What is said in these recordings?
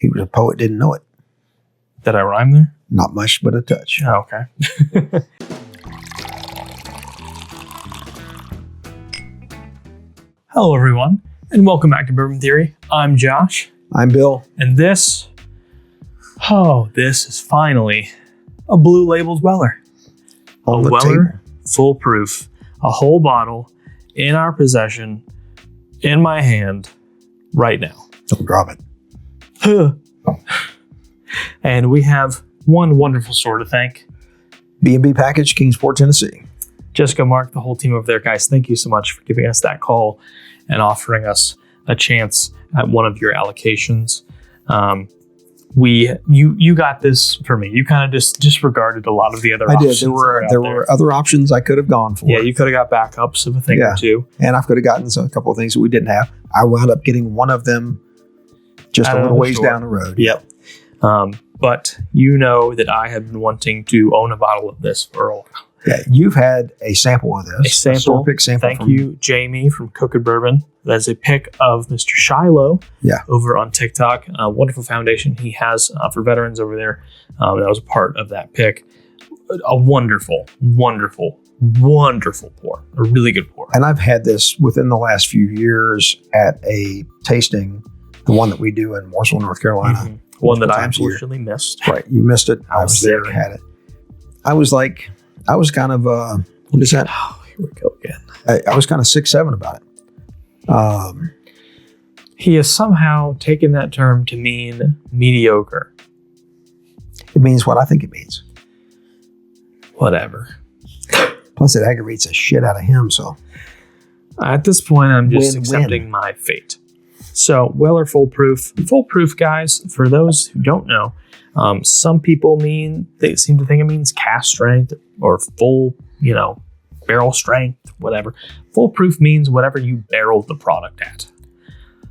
He was a poet, didn't know it. Did I rhyme there? Not much, but a touch. Oh, okay. Hello, everyone, and welcome back to Bourbon Theory. I'm Josh. I'm Bill. And this is finally a blue labeled Weller. On a the Weller table. full proof, a whole bottle in our possession, in my hand right now. Don't drop it. And we have one wonderful store to thank. B&B Package, Kingsport, Tennessee. Jessica, Mark, the whole team over there. Guys, thank you so much for giving us that call and offering us a chance at one of your allocations. You got this for me. You kind of just disregarded a lot of the other options. I did. There were other options I could have gone for. Yeah, you could have got backups of a thing or two. And I could have gotten a couple of things that we didn't have. I wound up getting one of them just a little ways down the road. Yep. But you know that I have been wanting to own a bottle of this for a while. Yeah, you've had a sample of this. A sample. store pick sample. Thank you, Jamie from Cooked Bourbon. That's a pick of Mr. Shiloh over on TikTok. A wonderful foundation he has for veterans over there. That was a part of that pick. A wonderful, wonderful, wonderful pour. A really good pour. And I've had this within the last few years at a tasting, the one that we do in Mooresville, North Carolina. Mm-hmm. One that I unfortunately missed. Right. You missed it. I was there, had it. I was kind of, what is that? Oh, here we go again. I was kind of 6'7" about it. He has somehow taken that term to mean mediocre. It means what I think it means. Whatever. Plus, it aggravates the shit out of him. So at this point, I'm just Win-win. accepting my fate. So Weller full proof. Full proof, guys, for those who don't know, some people they seem to think it means cast strength or full, barrel strength, whatever. Full proof means whatever you barreled the product at.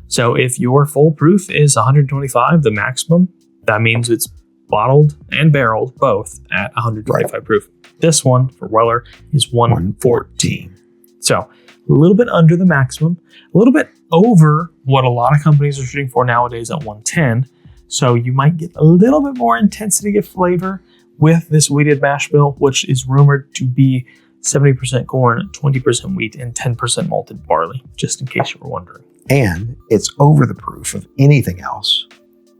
So if your full proof is 125, the maximum, that means it's bottled and barreled both at 125 proof. This one for Weller is 114. So a little bit under the maximum, a little bit over what a lot of companies are shooting for nowadays at 110. So you might get a little bit more intensity of flavor with this wheated mash bill, which is rumored to be 70% corn, 20% wheat, and 10% malted barley, just in case you were wondering. And it's over the proof of anything else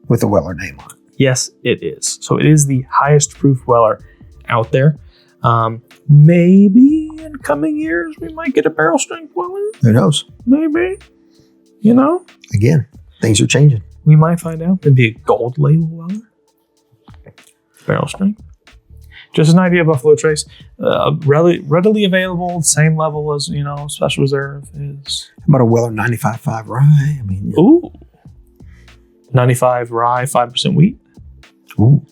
with the Weller name on it. Yes, it is. So it is the highest proof Weller out there. Maybe in coming years, we might get a barrel strength Weller. Who knows? Maybe. Again, things are changing. We might find out. Maybe a gold label Weller. Barrel strength. Just an idea, Buffalo Trace. Readily available, same level as, Special Reserve is. How about a Weller 95.5 rye? Ooh. 95 rye, 5% wheat. Ooh.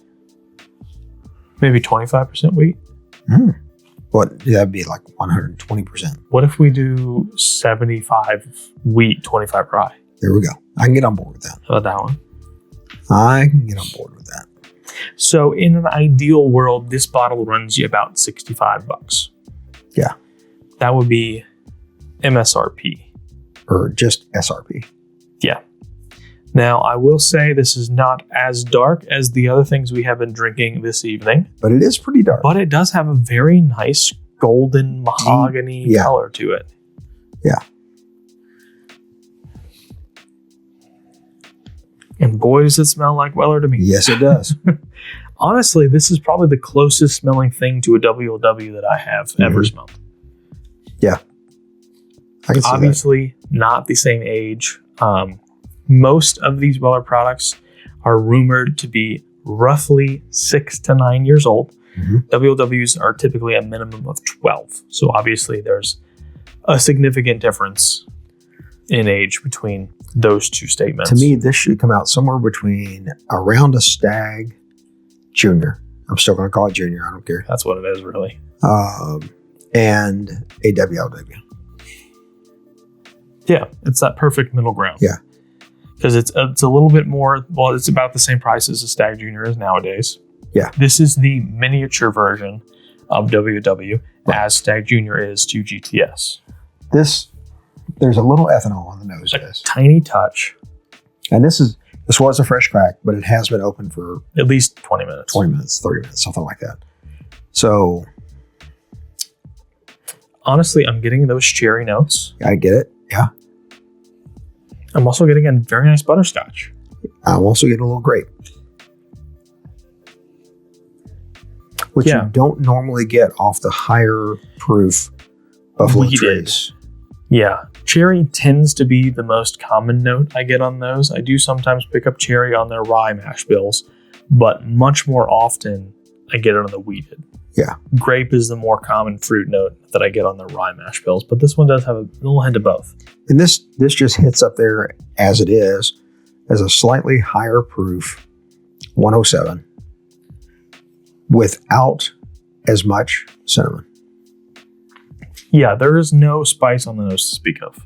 Maybe 25% wheat. What? That'd be like 120%. What if we do 75 wheat, 25 rye? There we go. I can get on board with that. How about that one? I can get on board with that. So in an ideal world, this bottle runs you about $65. Yeah. That would be MSRP. Or just SRP. Yeah. Now, I will say this is not as dark as the other things we have been drinking this evening. But it is pretty dark. But it does have a very nice golden mahogany color to it. Yeah. And boy, does it smell like Weller to me. Yes, it does. Honestly, this is probably the closest smelling thing to a WLW that I have ever smelled. Yeah. I can see Obviously, not the same age. Most of these Weller products are rumored to be roughly 6 to 9 years old. WLWs are typically a minimum of 12. So obviously there's a significant difference in age between those two statements. To me, this should come out somewhere between around a Stagg Junior. I'm still going to call it Junior. I don't care. That's what it is, really. And a WLW. Yeah, it's that perfect middle ground. Yeah. Because it's a little bit more, it's about the same price as a Stagg Junior is nowadays. Yeah. This is the miniature version of WW as Stagg Junior is to GTS. There's a little ethanol on the nose of this. Tiny touch. And this is This was a fresh crack, but it has been open for at least 20 minutes. 20 minutes, 30 minutes, something like that. So honestly, I'm getting those cherry notes. I get it. Yeah. I'm also getting a very nice butterscotch. I'm also getting a little grape, which you don't normally get off the higher proof Buffalo Trace. Yeah. Cherry tends to be the most common note I get on those. I do sometimes pick up cherry on their rye mash bills, but much more often I get it on the wheated. Yeah. Grape is the more common fruit note that I get on the rye mash bills, but this one does have a little hint of both. And this just hits up there as it is, as a slightly higher proof 107 without as much cinnamon. Yeah, there is no spice on the nose to speak of.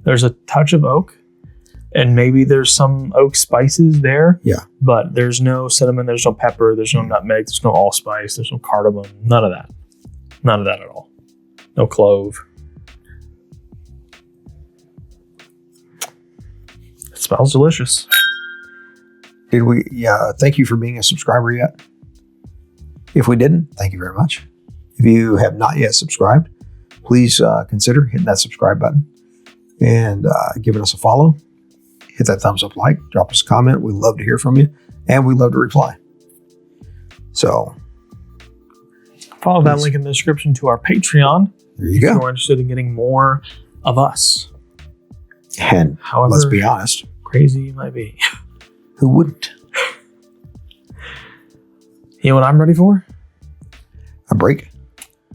There's a touch of oak, and maybe there's some oak spices there. Yeah. But there's no cinnamon, there's no pepper, there's no nutmeg, there's no allspice, there's no cardamom, none of that. None of that at all. No clove. It smells delicious. Did we? Yeah. Thank you for being a subscriber yet. If we didn't, thank you very much. If you have not yet subscribed, please consider hitting that subscribe button and giving us a follow. Hit that thumbs up, like, drop us a comment. We love to hear from you, and we love to reply. So follow that link in the description to our Patreon. There you go. If you're interested in getting more of us. And however, let's be honest, crazy you might be. Who wouldn't? You know what I'm ready for? A break.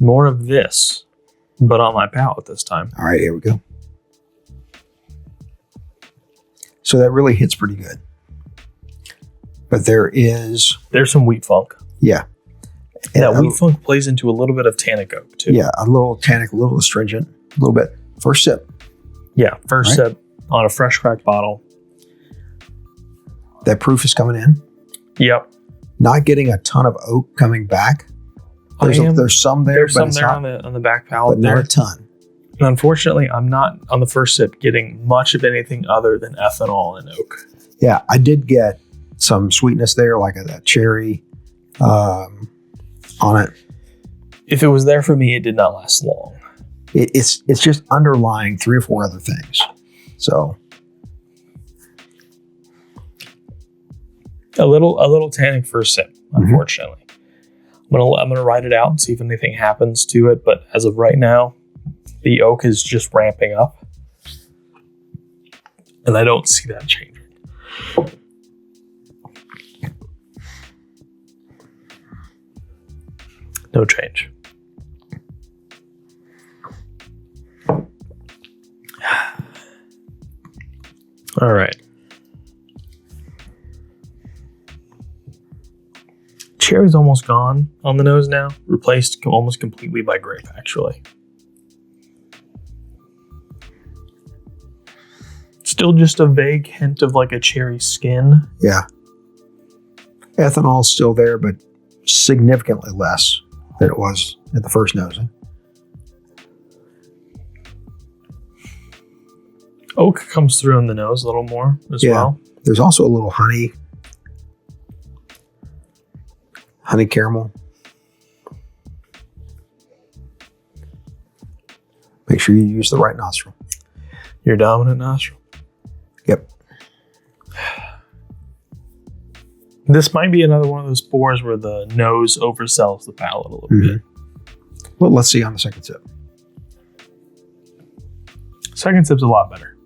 More of this, but on my palate this time. All right, here we go. So that really hits pretty good. But there's some wheat funk. Yeah. And that wheat funk plays into a little bit of tannic oak too. Yeah, a little tannic, a little astringent, a little bit. First sip. Yeah, first sip on a fresh cracked bottle. That proof is coming in. Yep. Not getting a ton of oak coming back. There's some there. There's some there on the back palate. But not a ton. And unfortunately, I'm not on the first sip getting much of anything other than ethanol and oak. Yeah, I did get some sweetness there, like a cherry on it. If it was there for me, it did not last long. It's just underlying 3 or 4 other things. So a little tannic first sip, unfortunately. I'm gonna write it out and see if anything happens to it. But as of right now, the oak is just ramping up, and I don't see that changing. No change. All right. Cherry's almost gone on the nose now, replaced almost completely by grape, actually. Still just a vague hint of like a cherry skin. Yeah. Ethanol's still there, but significantly less than it was at the first nosing. Oak comes through in the nose a little more as well. There's also a little honey caramel. Make sure you use the right nostril. Your dominant nostril. Yep. This might be another one of those spores where the nose oversells the palate a little bit. Well, let's see on the second sip. Second sip's a lot better.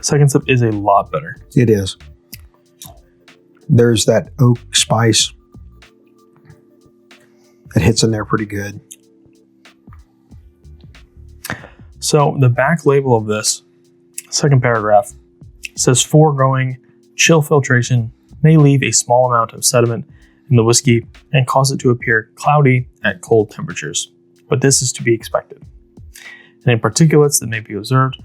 Second sip is a lot better. It is. There's that oak spice that hits in there pretty good. So the back label of this second paragraph says foregoing chill filtration may leave a small amount of sediment in the whiskey and cause it to appear cloudy at cold temperatures, but this is to be expected. Any particulates that may be observed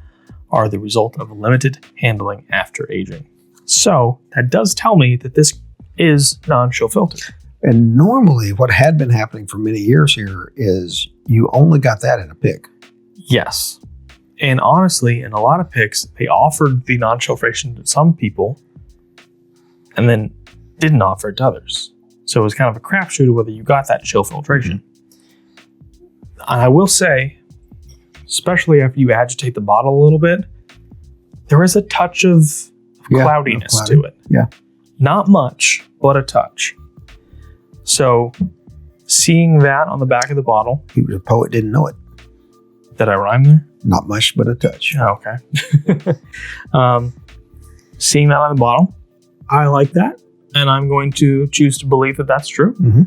are the result of limited handling after aging. So that does tell me that this is non-chill filtered. And normally what had been happening for many years here is you only got that in a pick. Yes. And honestly, in a lot of picks, they offered the non-shelf ration to some people and then didn't offer it to others. So it was kind of a crapshoot of whether you got that chill filtration. And I will say, especially after you agitate the bottle a little bit, there is a touch of cloudiness to it. Yeah. Not much, but a touch. So seeing that on the back of the bottle. He was a poet, didn't know it. Did I rhyme there? Not much, but a touch. Oh, okay. Seeing that on the bottle, I like that. And I'm going to choose to believe that that's true. Mm-hmm.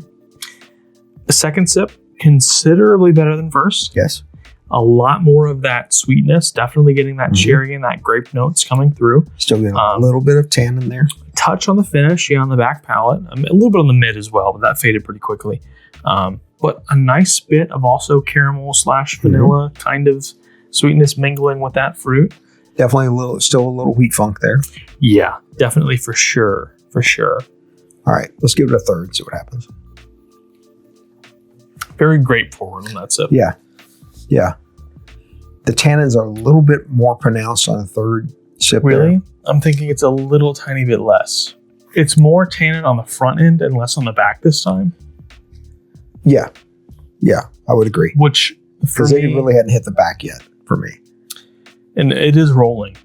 The second sip, considerably better than first. Yes. A lot more of that sweetness, definitely getting that cherry and that grape notes coming through. Still getting a little bit of tannin there. Touch on the finish, on the back palate. A little bit on the mid as well, but that faded pretty quickly. But a nice bit of also caramel / vanilla kind of sweetness mingling with that fruit. Definitely still a little wheat funk there. Yeah, definitely for sure. For sure. All right, let's give it a third, see what happens. Very grape forward on that sip. Yeah. Yeah. The tannins are a little bit more pronounced on the third sip. Really? There. I'm thinking it's a little tiny bit less. It's more tannin on the front end and less on the back this time. Yeah. Yeah, I would agree. Which, for because me, they really hadn't hit the back yet for me. And it is rolling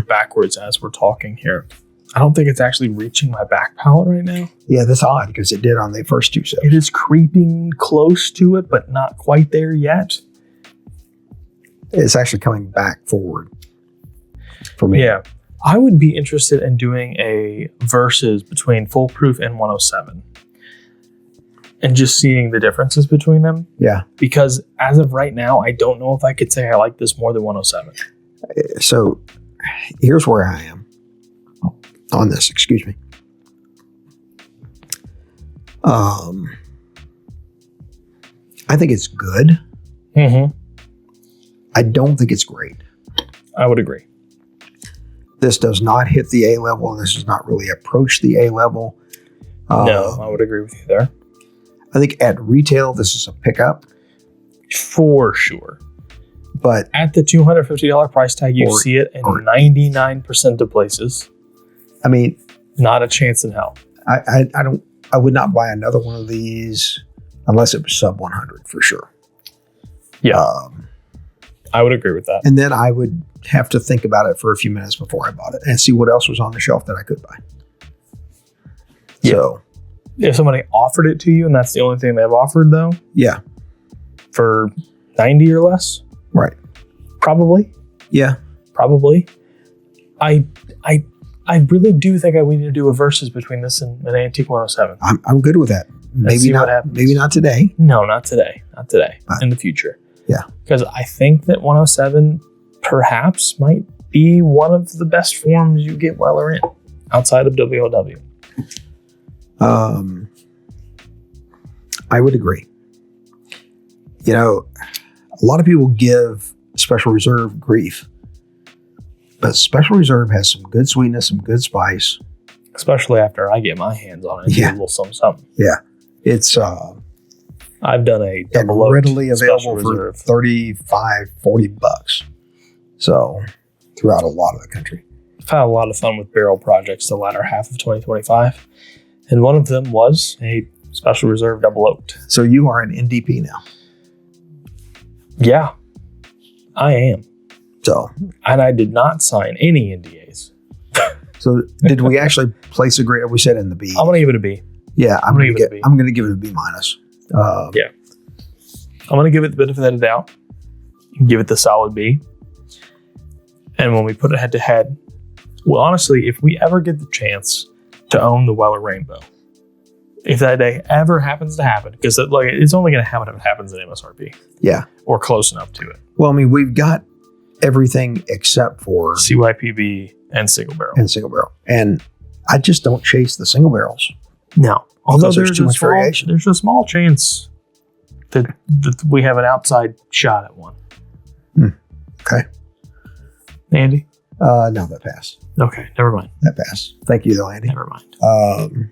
backwards as we're talking here. I don't think it's actually reaching my back palate right now. Yeah, that's odd because it did on the first two sips. It is creeping close to it, but not quite there yet. It's actually coming back forward for me. Yeah. I would be interested in doing a versus between Foolproof and 107 and just seeing the differences between them. Yeah. Because as of right now, I don't know if I could say I like this more than 107. So here's where I am on this. Excuse me. I think it's good. Mm-hmm. I don't think it's great. I would agree. This does not hit the A level, and this does not really approach the A level. No, I would agree with you there. I think at retail, this is a pickup. For sure. But at the $250 price tag, you see it in 99% of places. I mean, not a chance in hell. I would not buy another one of these unless it was sub 100 for sure. Yeah. I would agree with that. And then I would have to think about it for a few minutes before I bought it and see what else was on the shelf that I could buy. Yeah. So if somebody offered it to you and that's the only thing they've offered though. Yeah. For 90 or less. Right. Probably. Yeah. Probably. I really do think we need to do a versus between this and an Antique 107. I'm good with that. Maybe not today. No, not today. Not today. But in the future. Yeah. Because I think that 107 perhaps might be one of the best forms you get Weller in outside of WLW. I would agree. You know, a lot of people give Special Reserve grief, but Special Reserve has some good sweetness, some good spice. Especially after I get my hands on it. Yeah. A little something. Yeah. It's I've done a double oaked readily available Reserve. for $35-$40. So throughout a lot of the country. I've had a lot of fun with barrel projects the latter half of 2025. And one of them was a Special Reserve double oaked. So you are an NDP now. Yeah, I am. So, and I did not sign any NDAs. So did we actually place a grade? We said in the B. I'm going to give it a B. Yeah, I'm going to give it a B minus. Yeah. I'm going to give it the benefit of the doubt. Give it the solid B. And when we put it head to head, well, honestly, if we ever get the chance to own the Weller Rainbow, if that day ever happens to happen, because it's only going to happen if it happens at MSRP. Yeah. Or close enough to it. Well, I mean, we've got everything except for CYPB and single barrel. And I just don't chase the single barrels. No. Although there's too much variation. There's a small chance that we have an outside shot at one. Okay. Andy? No, that passed. Okay, never mind. That passed. Thank you, though, Andy. Never mind.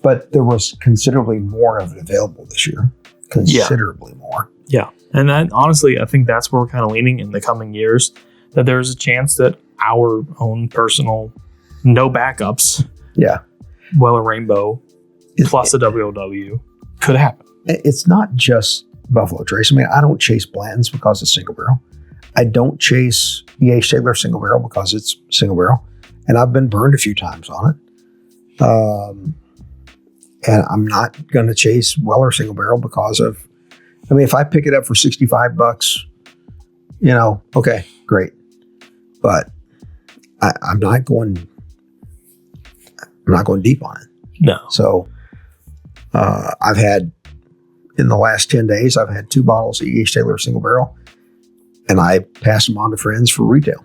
But there was considerably more of it available this year. Considerably more. Yeah. And then, honestly, I think that's where we're kind of leaning in the coming years, that there's a chance that our own personal, no backups, Yeah. Weller Rainbow plus a WOW could happen. It's not just Buffalo Trace. I mean, I don't chase blends because it's single barrel. I don't chase E.H. Taylor single barrel because it's single barrel. And I've been burned a few times on it. And I'm not going to chase Weller single barrel because of, I mean, if I pick it up for $65, okay, great. But I'm not going deep on it. No. So I've had, in the last 10 days, I've had 2 bottles of E.H. Taylor single barrel, and I passed them on to friends for retail.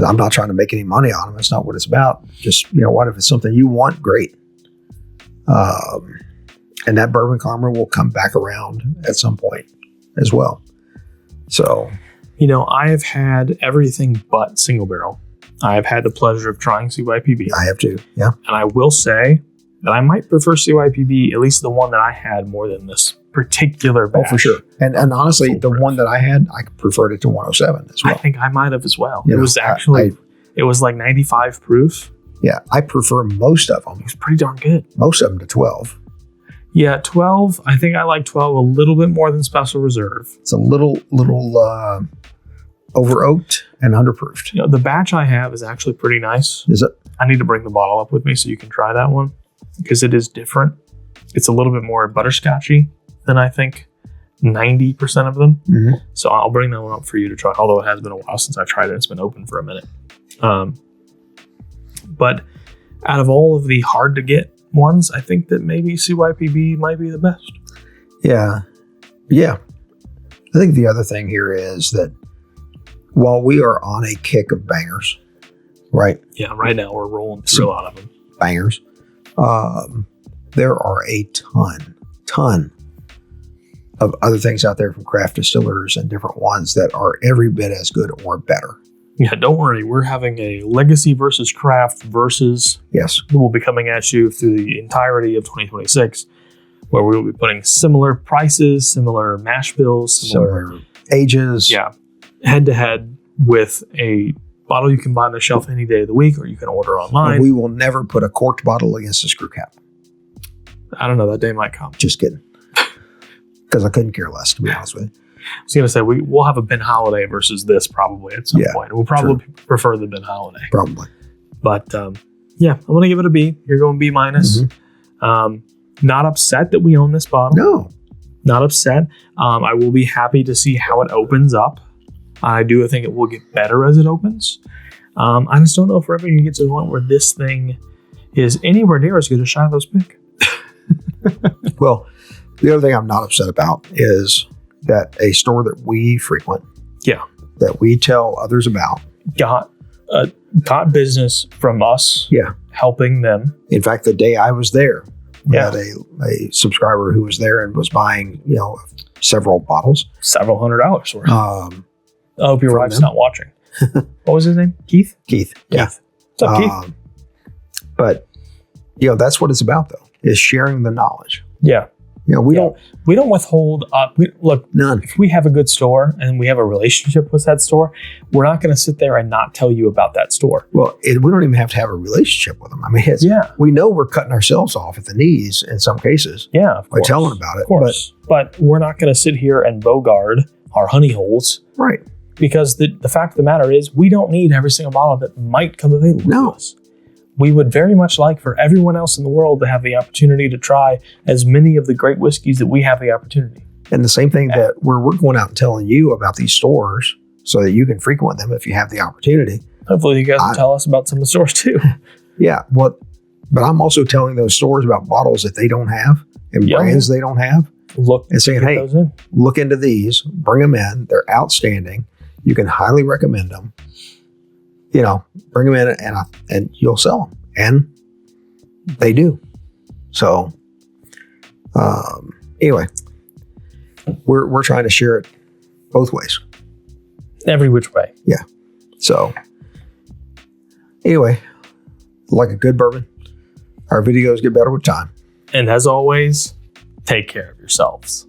I'm not trying to make any money on them. That's not what it's about. Just, what if it's something you want? Great. And that bourbon caramel will come back around at some point as well. So, I have had everything but single barrel. I have had the pleasure of trying CYPB. I have too. Yeah. And I will say that I might prefer CYPB, at least the one that I had, more than this particular batch. Oh, for sure. And honestly, the one that I had, I preferred it to 107 as well. I think I might have as well. It was actually, it was like 95 proof. Yeah. I prefer most of them. It was pretty darn good. Most of them to 12. Yeah, 12. I think I like 12 a little bit more than Special Reserve. It's a little over oaked and underproofed. The batch I have is actually pretty nice. Is it? I need to bring the bottle up with me so you can try that one, because it is different. It's a little bit more butterscotchy than I think 90% of them. Mm-hmm. So I'll bring that one up for you to try, although it has been a while since I've tried it. It's been open for a minute. But out of all of the hard to get ones, I think that maybe CYPB might be the best. Yeah. Yeah. I think the other thing here is that while we are on a kick of bangers, right? Yeah, right now we're rolling through a lot of them. Bangers. There are a ton of other things out there from craft distillers and different ones that are every bit as good or better. Yeah, don't worry. We're having a legacy versus craft versus. Yes. We'll be coming at you through the entirety of 2026, where we will be putting similar prices, similar mash bills, similar ages. Yeah. Head to head with a bottle you can buy on the shelf any day of the week, or you can order online. And we will never put a corked bottle against a screw cap. I don't know. That day might come. Just kidding. Because I couldn't care less, to be honest with you. I was going to say, we'll have a Ben Holiday versus this probably at some point. We'll probably prefer the Ben Holiday. Probably. But yeah, I'm going to give it a B. You're going B minus. Mm-hmm. Not upset that we own this bottle. No. Not upset. I will be happy to see how it opens up. I do think it will get better as it opens. I just don't know if we're ever going to get to the point where this thing is anywhere near as good as Shiloh's Pick. Well, the other thing I'm not upset about is that a store that we frequent, that we tell others about, got business from us, helping them. In fact, the day I was there, we had a subscriber who was there and was buying, several bottles, several $100 worth. I hope your wife's not watching. What was his name? Keith. Yeah. What's up, Keith? But that's what it's about, though, is sharing the knowledge. Yeah. We don't withhold. Look, none. If we have a good store and we have a relationship with that store, we're not going to sit there and not tell you about that store. Well, we don't even have to have a relationship with them. I mean, we know we're cutting ourselves off at the knees in some cases. Yeah, of course. By telling about it. Of course. But we're not going to sit here and bogard our honey holes. Right. Because the fact of the matter is, we don't need every single bottle that might come available to us. We would very much like for everyone else in the world to have the opportunity to try as many of the great whiskeys that we have the opportunity. And the same thing that we're going out and telling you about these stores so that you can frequent them if you have the opportunity. Hopefully you guys will tell us about some of the stores too. Yeah. But I'm also telling those stores about bottles that they don't have and brands they don't have. And saying, hey, look into these, bring them in. They're outstanding. You can highly recommend them. Bring them in and you'll sell them. And they do. So, anyway, we're trying to share it both ways. Every which way. Yeah. So, anyway, like a good bourbon, our videos get better with time. And as always, take care of yourselves.